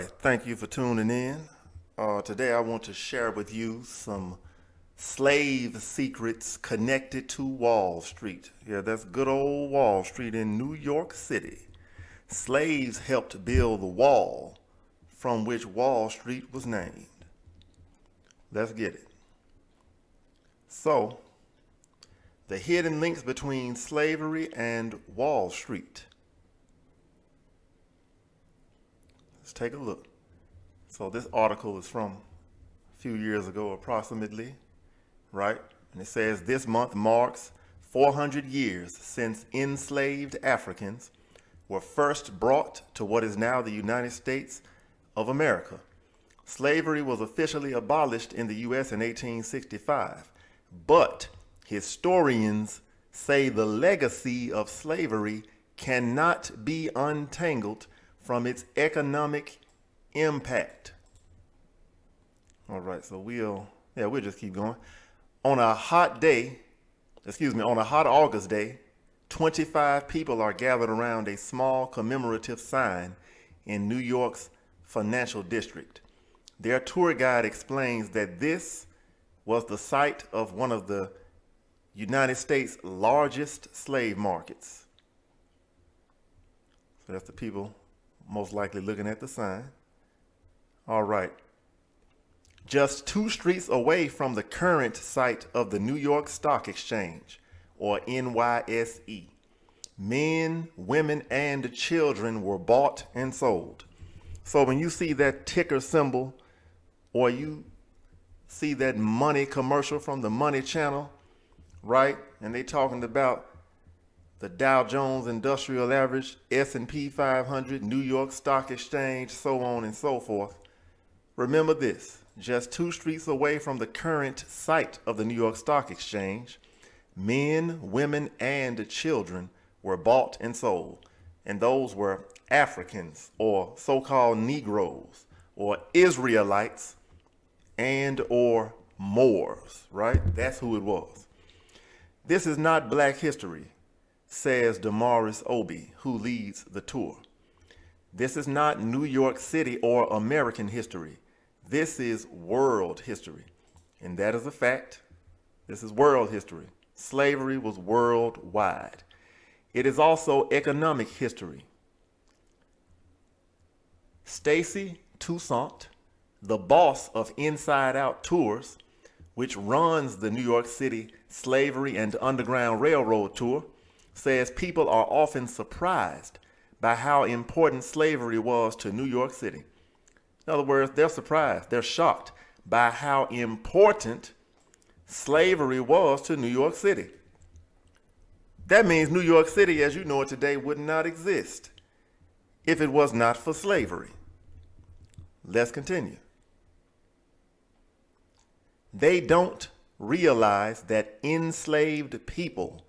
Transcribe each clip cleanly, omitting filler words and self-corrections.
right, thank you for tuning in. Today I want to share with you some slave secrets connected to Wall Street. Yeah, that's good old Wall Street in New York City. Slaves helped build the wall from which Wall Street was named. Let's get it. So, the hidden links between slavery and Wall Street. Let's take a look. So this article is from a few years ago approximately, right? And it says this month marks 400 years since enslaved Africans were first brought to what is now the United States of America. Slavery was officially abolished in the U.S. in 1865, but historians say the legacy of slavery cannot be untangled from its economic impact. All right, so we'll just keep going. On a hot August day, 25 people are gathered around a small commemorative sign in New York's financial district. Their tour guide explains that this was the site of one of the United States' largest slave markets. So that's the people most likely looking at the sign. All right. Just 2 streets away from the current site of the New York Stock Exchange, or NYSE, men, women, and children were bought and sold. So when you see that ticker symbol, or you see that money commercial from the Money Channel, right? And they talking about the Dow Jones Industrial Average, S&P 500, New York Stock Exchange, so on and so forth. Remember this, just 2 streets away from the current site of the New York Stock Exchange, men, women, and children were bought and sold. And those were Africans, or so-called Negroes, or Israelites, and or Moors, right? That's who it was. This is not Black history, says Damaris Obi, who leads the tour. This is not New York City or American history. This is world history. And that is a fact. This is world history. Slavery was worldwide. It is also economic history. Stacy Toussaint, the boss of Inside Out Tours, which runs the New York City Slavery and Underground Railroad Tour, says people are often surprised by how important slavery was to New York City. In other words, they're surprised, they're shocked by how important slavery was to New York City. That means New York City, as you know it today, would not exist if it was not for slavery. Let's continue. They don't realize that enslaved people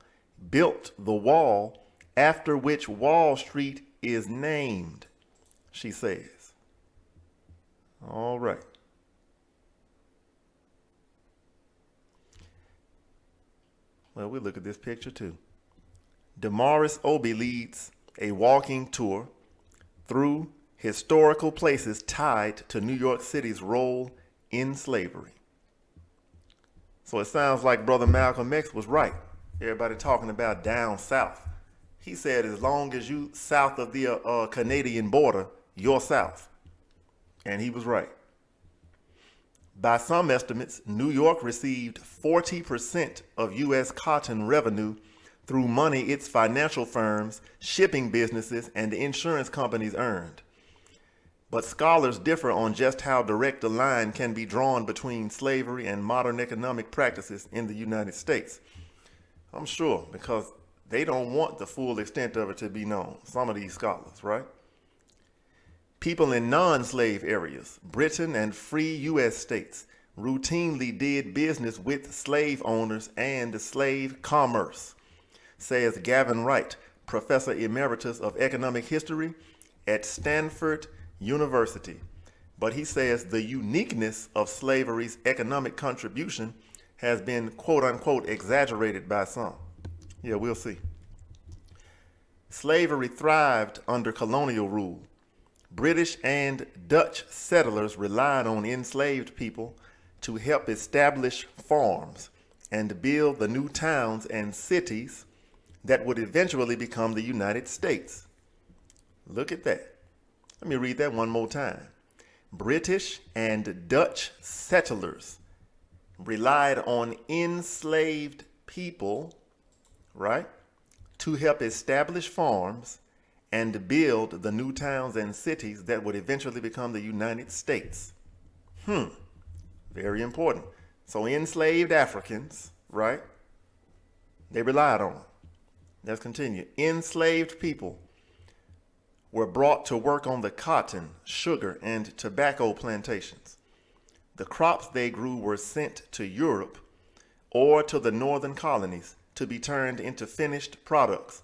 built the wall after which Wall Street is named, she says. All right. Well, we'll look at this picture too. Damaris Obi leads a walking tour through historical places tied to New York City's role in slavery. So it sounds like Brother Malcolm X was right. Everybody talking about down south. He said, as long as you south of the Canadian border, you're south. And he was right. By some estimates, New York received 40% of U.S. cotton revenue through money its financial firms, shipping businesses, and insurance companies earned. But scholars differ on just how direct a line can be drawn between slavery and modern economic practices in the United States. I'm sure, because they don't want the full extent of it to be known, some of these scholars, right? People in non-slave areas, Britain and free U.S. states, routinely did business with slave owners and slave commerce, says Gavin Wright, professor emeritus of economic history at Stanford University. But he says the uniqueness of slavery's economic contribution has been quote unquote exaggerated by some. Yeah, we'll see. Slavery thrived under colonial rule, British and Dutch settlers relied on enslaved people to help establish farms and build the new towns and cities that would eventually become the United States. Look at that. Let me read that one more time. British and Dutch settlers relied on enslaved people, right, to help establish farms and build the new towns and cities that would eventually become the United States. Very important. So enslaved Africans, right, they relied on them. Let's continue. Enslaved people were brought to work on the cotton, sugar, and tobacco plantations. The crops they grew were sent to Europe or to the northern colonies to be turned into finished products.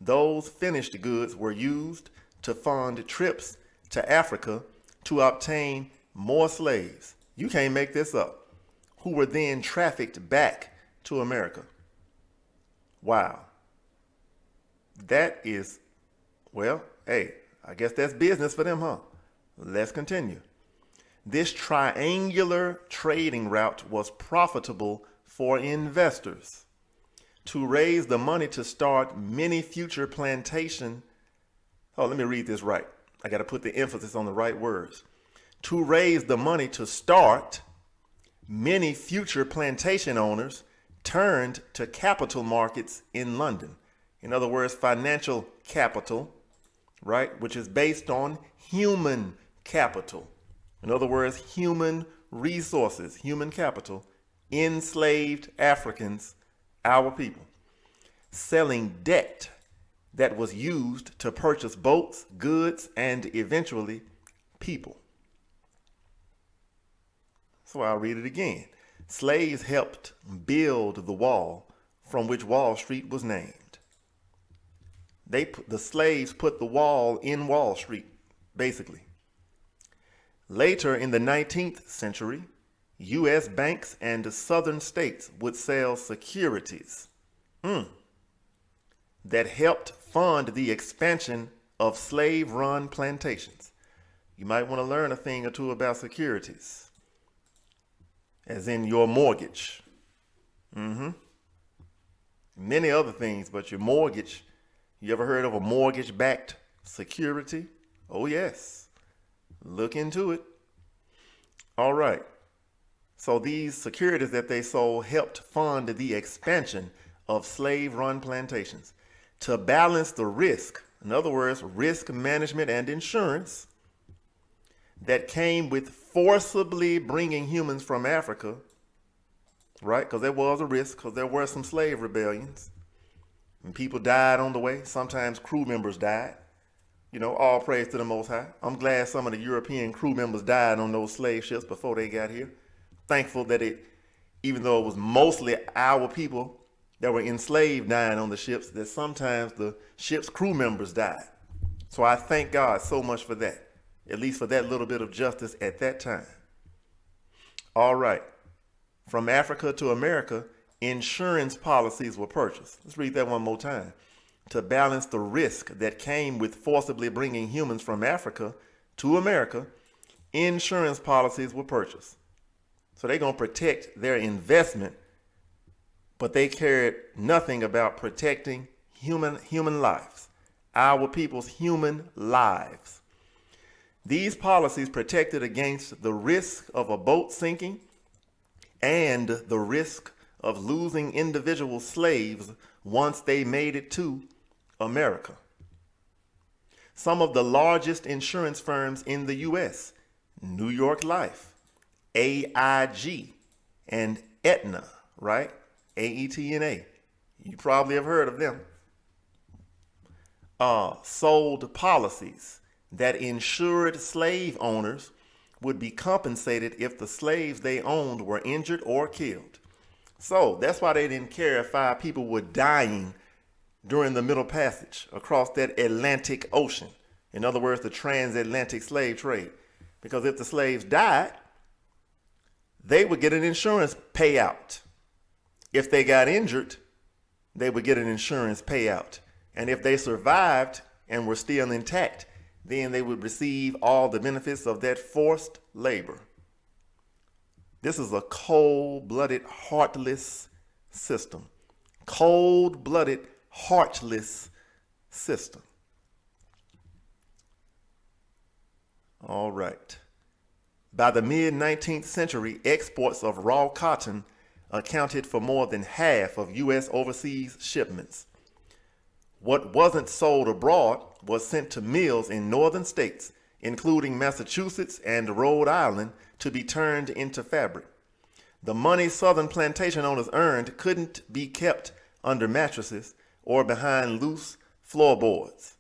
Those finished goods were used to fund trips to Africa to obtain more slaves. You can't make this up. Who were then trafficked back to America. Wow. That is, well, hey, I guess that's business for them, huh? Let's continue. This triangular trading route was profitable for investors. To raise the money to start many future plantation. Oh, let me read this right. I got to put the emphasis on the right words. To raise the money to start, many future plantation owners turned to capital markets in London. In other words, financial capital, right, which is based on human capital. In other words, human resources, human capital, enslaved Africans, our people, selling debt that was used to purchase boats, goods, and eventually people. So I'll read it again. Slaves helped build the wall from which Wall Street was named. The slaves put the wall in Wall Street, basically. Later in the 19th century, U.S. banks and southern states would sell securities that helped fund the expansion of slave-run plantations. You might want to learn a thing or two about securities, as in your mortgage. Many other things, but your mortgage. You ever heard of a mortgage-backed security? Oh, yes. Look into it. All right. So these securities that they sold helped fund the expansion of slave-run plantations. To balance the risk, in other words, risk management and insurance, that came with forcibly bringing humans from Africa, right? Because there was a risk, because there were some slave rebellions. And people died on the way. Sometimes crew members died. You know, all praise to the Most High. I'm glad some of the European crew members died on those slave ships before they got here. Thankful that even though it was mostly our people that were enslaved dying on the ships, that sometimes the ship's crew members died. So I thank God so much for that, at least for that little bit of justice at that time. All right. From Africa to America, insurance policies were purchased. Let's read that one more time. To balance the risk that came with forcibly bringing humans from Africa to America, insurance policies were purchased. So they're going to protect their investment, but they cared nothing about protecting human lives, our people's human lives. These policies protected against the risk of a boat sinking and the risk of losing individual slaves once they made it to America. Some of the largest insurance firms in the U.S., New York Life, AIG, and Aetna, right? AETNA. You probably have heard of them. Sold policies that insured slave owners would be compensated if the slaves they owned were injured or killed. So that's why they didn't care if 5 people were dying during the Middle Passage across that Atlantic Ocean. In other words, the transatlantic slave trade. Because if the slaves died, they would get an insurance payout. If they got injured, they would get an insurance payout. And if they survived and were still intact, then they would receive all the benefits of that forced labor. This is a cold-blooded, heartless system. Cold-blooded, heartless system. All right. By the mid-19th century, exports of raw cotton accounted for more than half of U.S. overseas shipments. What wasn't sold abroad was sent to mills in northern states, including Massachusetts and Rhode Island, to be turned into fabric. The money southern plantation owners earned couldn't be kept under mattresses or behind loose floorboards.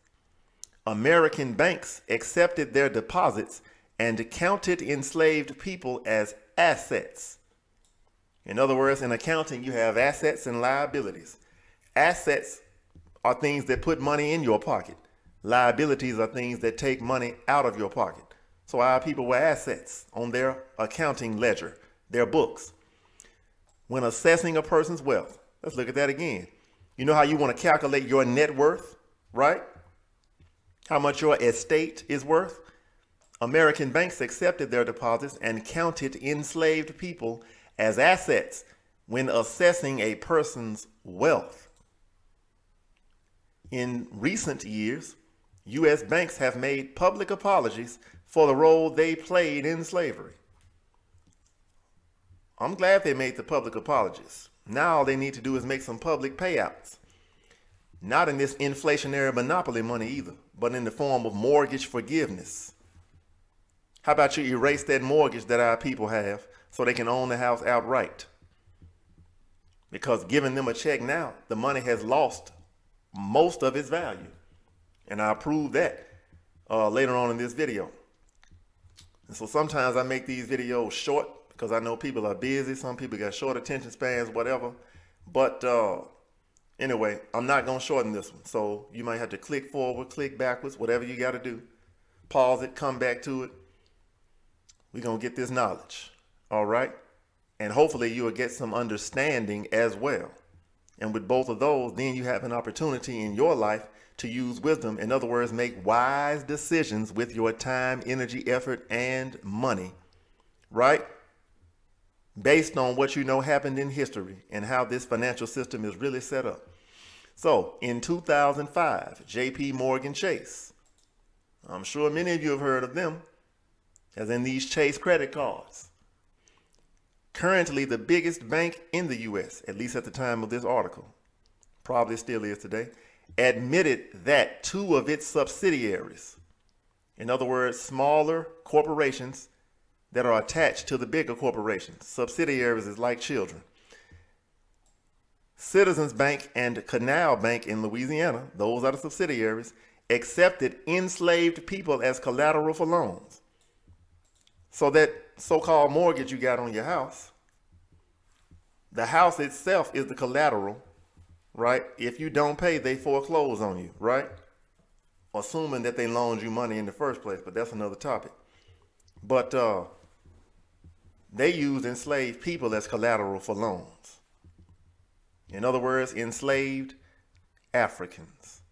American banks accepted their deposits and counted enslaved people as assets. In other words, in accounting, you have assets and liabilities. Assets are things that put money in your pocket. Liabilities are things that take money out of your pocket. So our people were assets on their accounting ledger, their books. When assessing a person's wealth, let's look at that again. You know how you want to calculate your net worth, right? How much your estate is worth? American banks accepted their deposits and counted enslaved people as assets when assessing a person's wealth. In recent years, U.S. banks have made public apologies for the role they played in slavery. I'm glad they made the public apologies. Now all they need to do is make some public payouts. Not in this inflationary monopoly money either, but in the form of mortgage forgiveness. How about you erase that mortgage that our people have so they can own the house outright? Because giving them a check now, the money has lost most of its value. And I'll prove that later on in this video. And so sometimes I make these videos short because I know people are busy. Some people got short attention spans, whatever. But anyway, I'm not going to shorten this one. So you might have to click forward, click backwards, whatever you got to do. Pause it, come back to it. We're going to get this knowledge. All right. And hopefully you will get some understanding as well. And with both of those, then you have an opportunity in your life to use wisdom. In other words, make wise decisions with your time, energy, effort, and money, right? Based on what you know happened in history and how this financial system is really set up. So in 2005, J.P. Morgan Chase, I'm sure many of you have heard of them, as in these Chase credit cards. Currently the biggest bank in the U.S., at least at the time of this article, probably still is today, admitted that two of its subsidiaries, in other words, smaller corporations that are attached to the bigger corporations, subsidiaries is like children. Citizens Bank and Canal Bank in Louisiana, those are the subsidiaries, accepted enslaved people as collateral for loans. So that so-called mortgage you got on your house, the house itself is the collateral, right? If you don't pay, they foreclose on you, right? Assuming that they loaned you money in the first place, but that's another topic. But they used enslaved people as collateral for loans. In other words, enslaved Africans,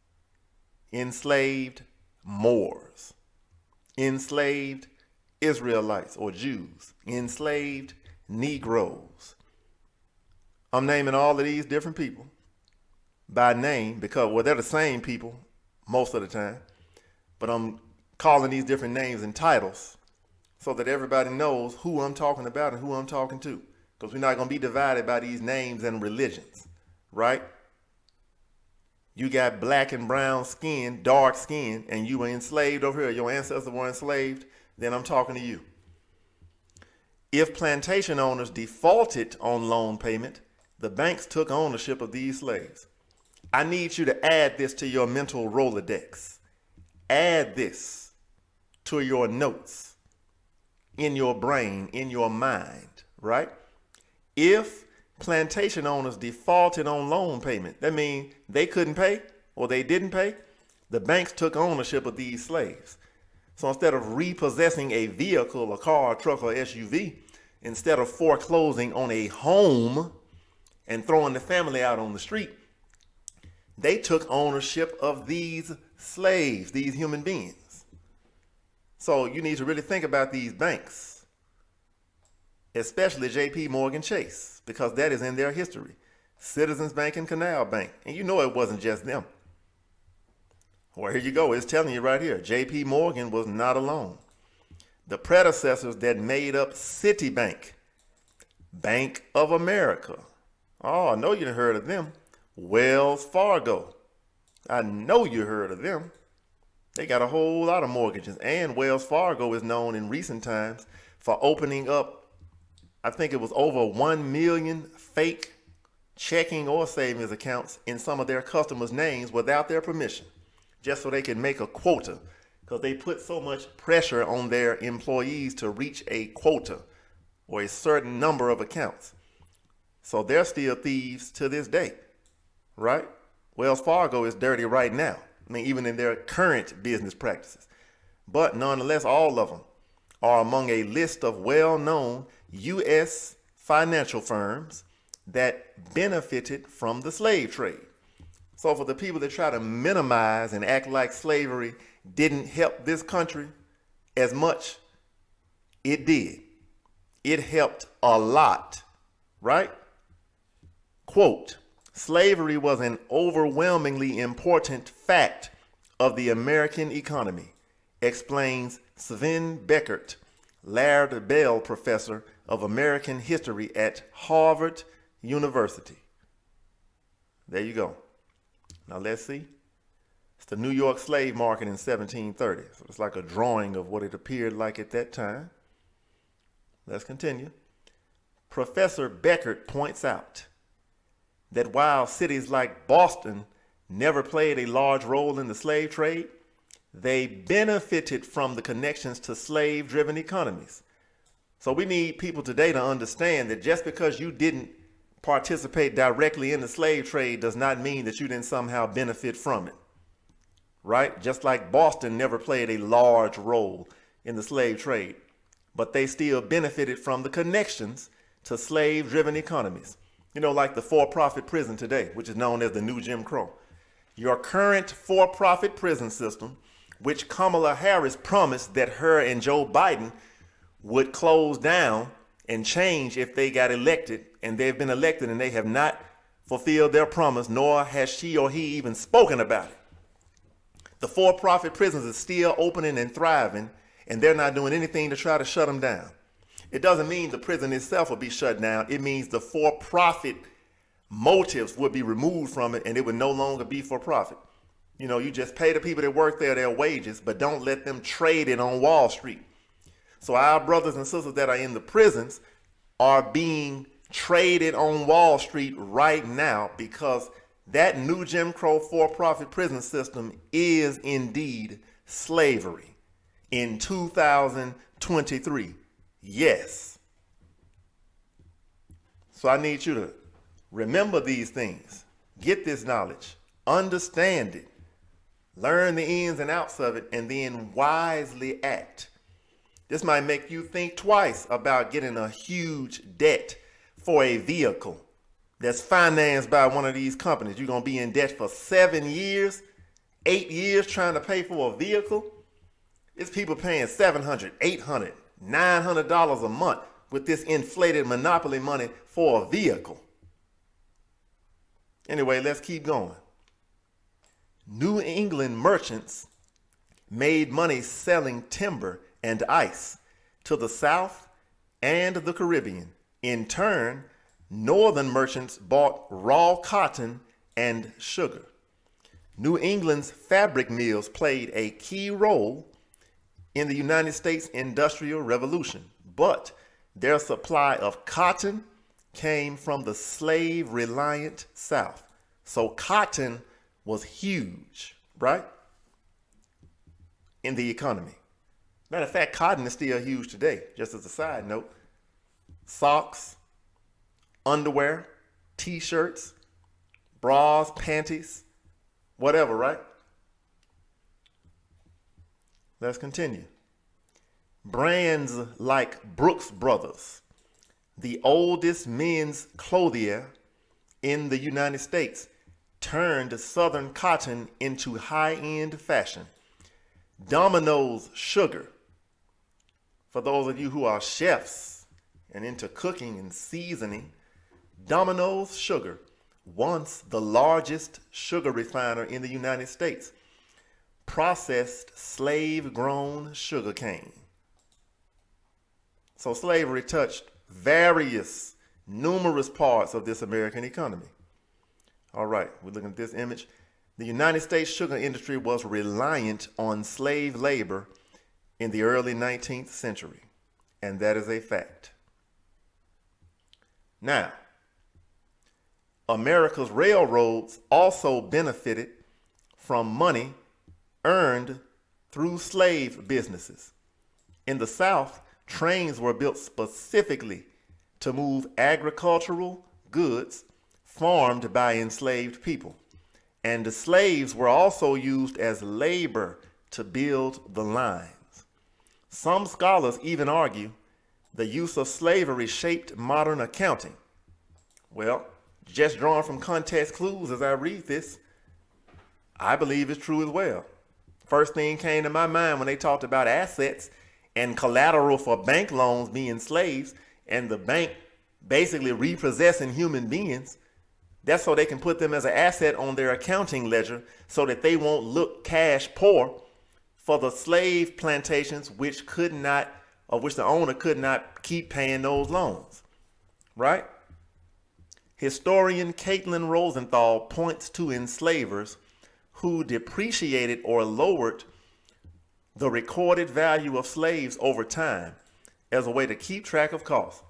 enslaved Moors, enslaved Israelites or Jews, enslaved Negroes. I'm naming all of these different people by name because, well, they're the same people most of the time, but I'm calling these different names and titles so that everybody knows who I'm talking about and who I'm talking to, because we're not going to be divided by these names and religions, right? You got black and brown skin, dark skin, and you were enslaved over here. Your ancestors were enslaved. Then I'm talking to you. If plantation owners defaulted on loan payment, the banks took ownership of these slaves. I need you to add this to your mental Rolodex. Add this to your notes, in your brain, in your mind, right? If plantation owners defaulted on loan payment, that means they couldn't pay or they didn't pay, the banks took ownership of these slaves. So instead of repossessing a vehicle, a car, a truck, or SUV, instead of foreclosing on a home and throwing the family out on the street, they took ownership of these slaves, these human beings. So you need to really think about these banks, especially J.P. Morgan Chase, because that is in their history. Citizens Bank and Canal Bank. And you know it wasn't just them. Well, here you go. It's telling you right here. J.P. Morgan was not alone. The predecessors that made up Citibank, Bank of America. Oh, I know you heard of them. Wells Fargo. I know you heard of them. They got a whole lot of mortgages. And Wells Fargo is known in recent times for opening up, I think it was over 1 million fake checking or savings accounts in some of their customers' names without their permission, just so they can make a quota, because they put so much pressure on their employees to reach a quota or a certain number of accounts. So they're still thieves to this day, right? Wells Fargo is dirty right now. I mean, even in their current business practices. But nonetheless, all of them are among a list of well-known U.S. financial firms that benefited from the slave trade. So for the people that try to minimize and act like slavery didn't help this country as much, it did. It helped a lot, right? Quote, slavery was an overwhelmingly important fact of the American economy, explains Sven Beckert, Laird Bell Professor of American History at Harvard University. There you go. Now let's see. It's the New York slave market in 1730. So it's like a drawing of what it appeared like at that time. Let's continue. Professor Beckert points out that while cities like Boston never played a large role in the slave trade, they benefited from the connections to slave-driven economies. So we need people today to understand that just because you didn't participate directly in the slave trade does not mean that you didn't somehow benefit from it, right? Just like Boston never played a large role in the slave trade, but they still benefited from the connections to slave-driven economies. You know, like the for-profit prison today, which is known as the new Jim Crow. Your current for-profit prison system, which Kamala Harris promised that her and Joe Biden would close down and change if they got elected, and they've been elected and they have not fulfilled their promise, nor has she or he even spoken about it. The for-profit prisons are still opening and thriving, and they're not doing anything to try to shut them down. It doesn't mean the prison itself will be shut down. It means the for-profit motives would be removed from it, and it would no longer be for profit. You know, you just pay the people that work there their wages, but don't let them trade it on Wall Street. So our brothers and sisters that are in the prisons are being traded on Wall Street right now, because that new Jim Crow for-profit prison system is indeed slavery in 2023. Yes. So I need you to remember these things. Get this knowledge. Understand it. Learn the ins and outs of it, and then wisely act. This might make you think twice about getting a huge debt for a vehicle that's financed by one of these companies. You're going to be in debt for 7 years, 8 years trying to pay for a vehicle. It's people paying $700, $800, $900 a month with this inflated monopoly money for a vehicle. Anyway, let's keep going. New England merchants made money selling timber and ice to the South and the Caribbean. In turn, Northern merchants bought raw cotton and sugar. New England's fabric mills played a key role in the United States Industrial Revolution, but their supply of cotton came from the slave-reliant South. So cotton was huge, right, in the economy. Matter of fact, cotton is still huge today, just as a side note. Socks, underwear, t-shirts, bras, panties, whatever, right? Let's continue. Brands like Brooks Brothers, the oldest men's clothier in the United States, turned Southern cotton into high-end fashion. Domino's sugar For those of you who are chefs and into cooking and seasoning, Domino's Sugar, once the largest sugar refiner in the United States, processed slave-grown sugar cane. So slavery touched numerous parts of this American economy. All right, we're looking at this image. The United States sugar industry was reliant on slave labor in the early 19th century, and that is a fact. Now, America's railroads also benefited from money earned through slave businesses. In the South, trains were built specifically to move agricultural goods farmed by enslaved people. And the slaves were also used as labor to build the lines. Some scholars even argue the use of slavery shaped modern accounting. Well, just drawing from context clues as I read this, I believe it's true as well. First thing came to my mind when they talked about assets and collateral for bank loans being slaves, and the bank basically repossessing human beings. That's so they can put them as an asset on their accounting ledger so that they won't look cash poor for the slave plantations which the owner could not keep paying those loans, right? Historian Caitlin Rosenthal points to enslavers who depreciated or lowered the recorded value of slaves over time as a way to keep track of costs.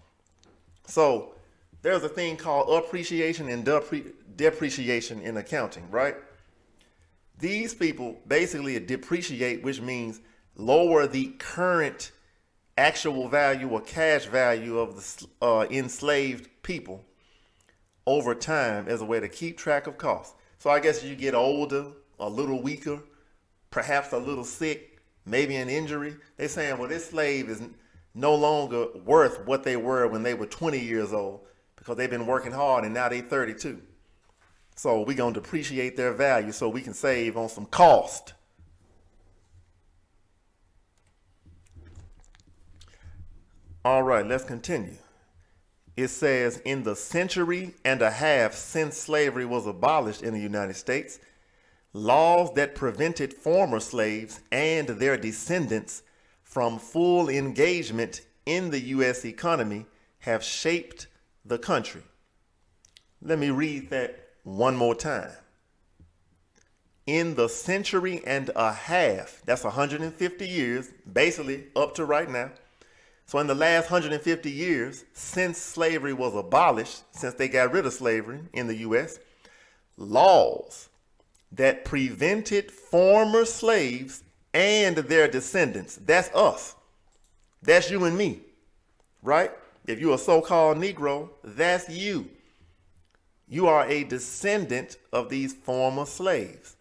So there's a thing called appreciation and depreciation in accounting, right? These people basically depreciate, which means lower the current actual value or cash value of the enslaved people over time as a way to keep track of costs. So I guess you get older, a little weaker, perhaps a little sick, maybe an injury. They're saying, well, this slave is no longer worth what they were when they were 20 years old because they've been working hard and now they're 32. So we're going to depreciate their value so we can save on some cost. All right, let's continue. It says, in the century and a half since slavery was abolished in the United States, laws that prevented former slaves and their descendants from full engagement in the U.S. economy have shaped the country. Let me read that one more time. In the century and a half, that's 150 years, basically up to right now. So in the last 150 years, since slavery was abolished, since they got rid of slavery in the U.S., laws that prevented former slaves and their descendants, that's us, that's you and me, right? If you're a so-called Negro, that's you. You are a descendant of these former slaves.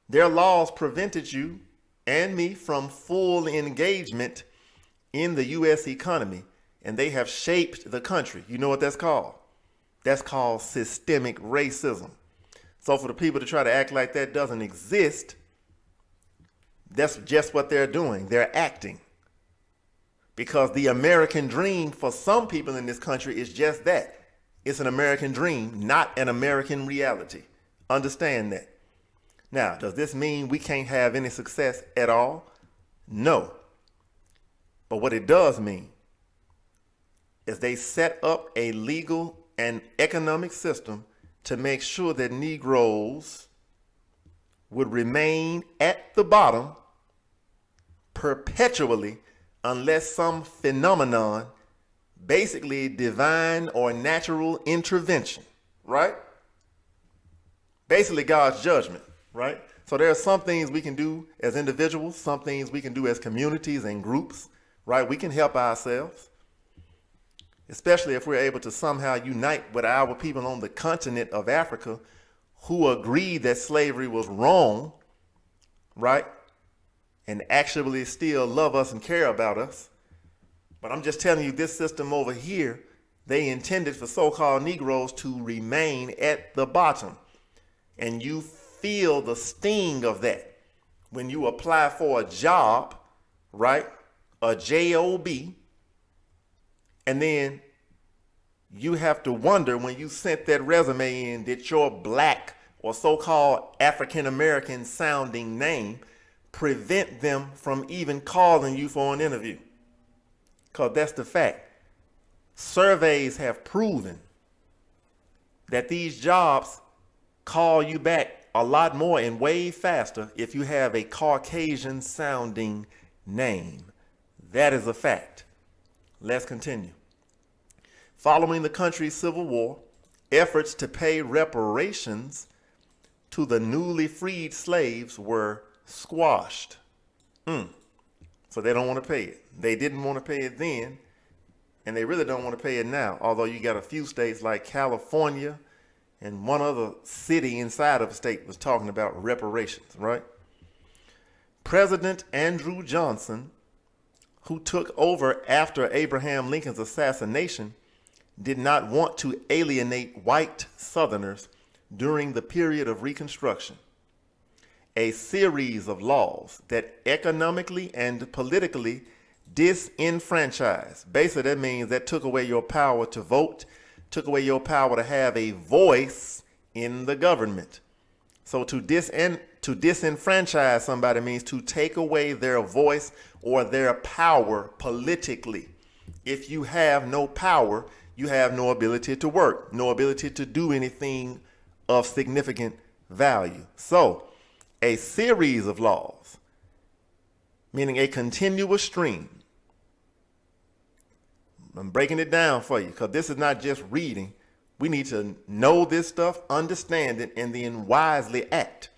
Their laws prevented you and me from full engagement in the U.S. economy, and they have shaped the country. You know what that's called? That's called systemic racism. So for the people to try to act like that doesn't exist, that's just what they're doing. They're acting. Because the American dream for some people in this country is just that. It's an American dream, not an American reality. Understand that. Now, does this mean we can't have any success at all? No. But what it does mean is they set up a legal and economic system to make sure that Negroes would remain at the bottom perpetually unless some phenomenon, basically divine or natural intervention, right? Basically God's judgment, right? So there are some things we can do as individuals, some things we can do as communities and groups, right? We can help ourselves, especially if we're able to somehow unite with our people on the continent of Africa who agree that slavery was wrong, right? And actually still love us and care about us. But I'm just telling you, this system over here, they intended for so-called Negroes to remain at the bottom. And you feel the sting of that when you apply for a job, right? a job, and then you have to wonder when you sent that resume in that your black or so-called African American sounding name prevent them from even calling you for an interview. Because that's the fact. Surveys have proven that these jobs call you back a lot more and way faster if you have a Caucasian sounding name. That is a fact. Let's continue. Following the country's civil war, efforts to pay reparations to the newly freed slaves were squashed. So they don't want to pay it. They didn't want to pay it then, and they really don't want to pay it now. Although you got a few states like California and one other city inside of a state was talking about reparations, right? President Andrew Johnson, who took over after Abraham Lincoln's assassination, did not want to alienate white Southerners during the period of Reconstruction. A series of laws that economically and politically disenfranchised. Basically, that means that took away your power to vote, took away your power to have a voice in the government. So to disenfranchise somebody means to take away their voice or their power politically. If you have no power, you have no ability to work, no ability to do anything of significant value. So a series of laws, meaning a continuous stream. I'm breaking it down for you because this is not just reading. We need to know this stuff, understand it, and then wisely act.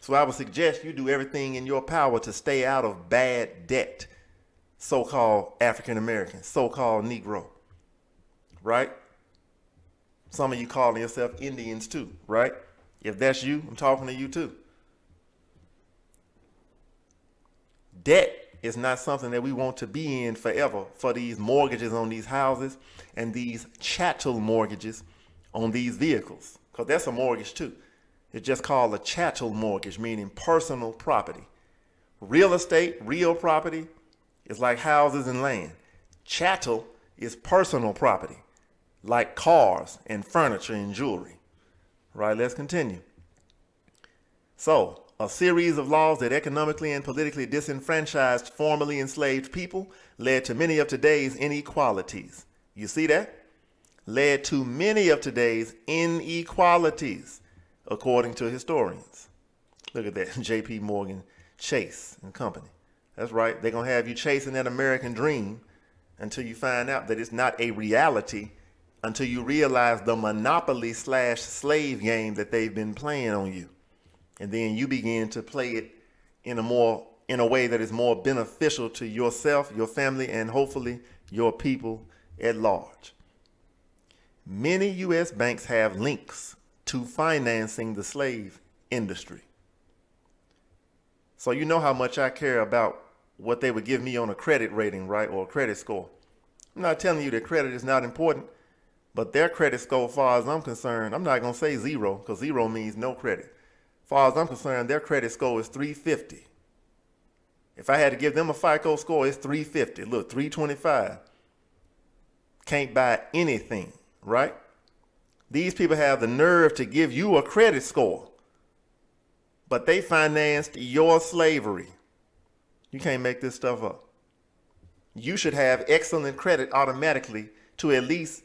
So I would suggest you do everything in your power to stay out of bad debt. So-called African American, so-called Negro, right? Some of you calling yourself Indians too, right? If that's you, I'm talking to you too. Debt is not something that we want to be in forever for these mortgages on these houses and these chattel mortgages on these vehicles, because that's a mortgage too. It's just called a chattel mortgage, meaning personal property. Real estate, real property is like houses and land. Chattel is personal property, like cars and furniture and jewelry. Right, let's continue. So, a series of laws that economically and politically disenfranchised formerly enslaved people led to many of today's inequalities. You see that? Led to many of today's inequalities, according to historians. Look at that, J.P. Morgan Chase and Company. That's right. They're going to have you chasing that American dream until you find out that it's not a reality, until you realize the monopoly/slave game that they've been playing on you. And then you begin to play it in a way that is more beneficial to yourself, your family, and hopefully your people at large. Many U.S. banks have links to financing the slave industry. So you know how much I care about what they would give me on a credit rating, right, or a credit score. I'm not telling you that credit is not important, but their credit score, as far as I'm concerned, I'm not going to say zero, because zero means no credit. As far as I'm concerned, their credit score is 350. If I had to give them a FICO score, it's 350. Look, 325. Can't buy anything, right? These people have the nerve to give you a credit score, but they financed your slavery. You can't make this stuff up. You should have excellent credit automatically to at least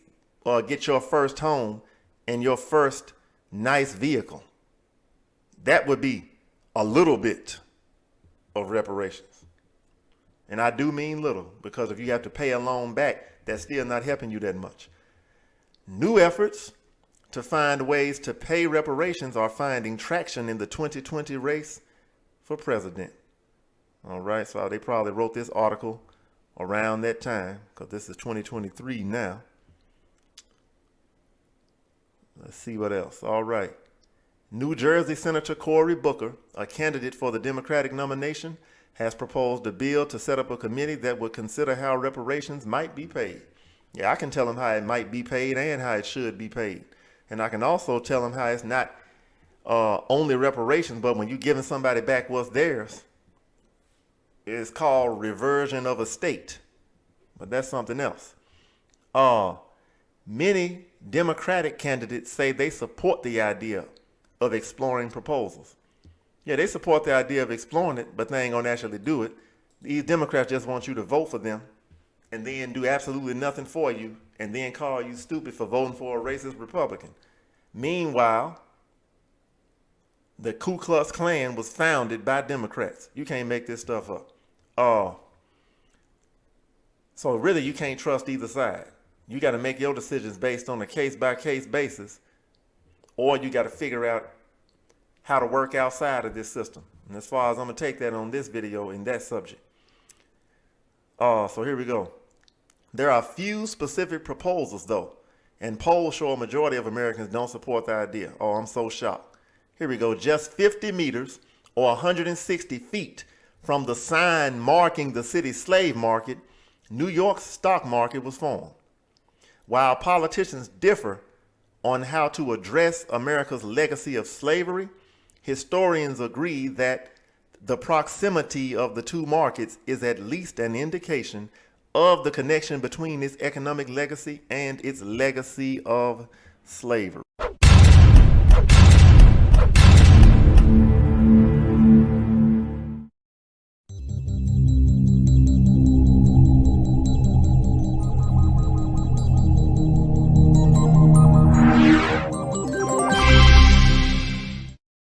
get your first home and your first nice vehicle. That would be a little bit of reparations. And I do mean little, because if you have to pay a loan back, that's still not helping you that much. New efforts to find ways to pay reparations are finding traction in the 2020 race for president. All right, so they probably wrote this article around that time, because this is 2023 now. Let's see what else. All right. New Jersey Senator Cory Booker, a candidate for the Democratic nomination, has proposed a bill to set up a committee that would consider how reparations might be paid. Yeah, I can tell them how it might be paid and how it should be paid. And I can also tell them how it's not only reparations, but when you're giving somebody back what's theirs, is called reversion of estate, but that's something else. Many Democratic candidates say they support the idea of exploring proposals. Yeah, they support the idea of exploring it, but they ain't gonna actually do it. These Democrats just want you to vote for them and then do absolutely nothing for you and then call you stupid for voting for a racist Republican. Meanwhile, the Ku Klux Klan was founded by Democrats. You can't make this stuff up. So really you can't trust either side. You got to make your decisions based on a case-by-case basis, or you got to figure out how to work outside of this system. And as far as I'm going to take that on this video in that subject. So here we go. There are few specific proposals, though, and polls show a majority of Americans don't support the idea. Oh, I'm so shocked. Here we go. Just 50 meters or 160 feet from the sign marking the city's slave market, New York's stock market was formed. While politicians differ on how to address America's legacy of slavery, historians agree that the proximity of the two markets is at least an indication of the connection between its economic legacy and its legacy of slavery.